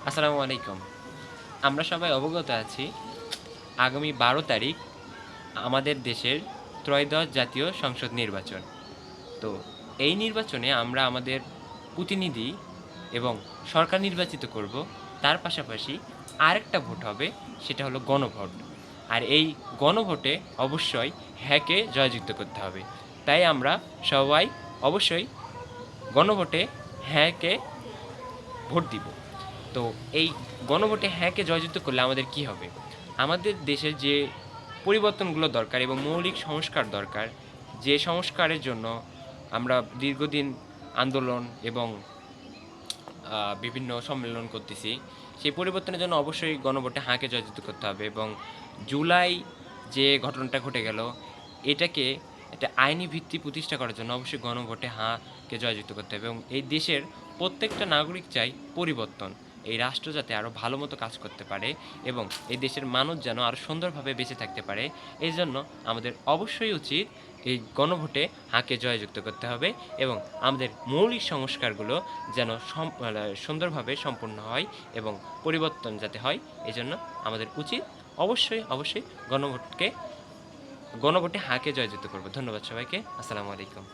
আসসালামু আলাইকুম। আমরা সবাই অবগত আছি আগামী ১২ তারিখ আমাদের দেশের ত্রয়োদশ জাতীয় সংসদ নির্বাচন। তো এই নির্বাচনে আমরা আমাদের প্রতিনিধি এবং সরকার নির্বাচিত করব। তার পাশাপাশি আরেকটা ভোট হবে, সেটা হলো গণভোট। আর এই গণভোটে অবশ্যই হ্যাঁকে জয়যুক্ত করতে হবে। তাই আমরা সবাই অবশ্যই গণভোটে হ্যাঁকে ভোট দিব। তো এই গণভোটে হ্যাঁকে জয়যুক্ত করলে আমাদের কি হবে? আমাদের দেশের যে পরিবর্তনগুলো দরকার এবং মৌলিক সংস্কার দরকার, যে সংস্কারের জন্য আমরা দীর্ঘদিন আন্দোলন এবং বিভিন্ন সম্মেলন করতেছি, সেই পরিবর্তনের জন্য অবশ্যই গণভোটে হাঁকে জয়যুক্ত করতে হবে এবং জুলাই যে ঘটনাটা ঘটে গেল, এটাকে একটা আইনি ভিত্তি প্রতিষ্ঠা করার জন্য অবশ্যই গণভোটে হাঁকে জয়যুক্ত করতে হবে এবং এই দেশের প্রত্যেকটা নাগরিক চাই পরিবর্তন। এই রাষ্ট্র যাতে আরও ভালো মতো কাজ করতে পারে এবং এই দেশের মানুষ যেন আরও সুন্দরভাবে বেঁচে থাকতে পারে, এই জন্য আমাদের অবশ্যই উচিত এই গণভোটে হাঁকে জয়যুক্ত করতে হবে এবং আমাদের মৌলিক সংস্কারগুলো যেন সুন্দরভাবে সম্পূর্ণ হয় এবং পরিবর্তন যাতে হয়, এজন্য আমাদের উচিত অবশ্যই গণভোটে হাঁকে জয়যুক্ত করব। ধন্যবাদ সবাইকে। আসসালামু আলাইকুম।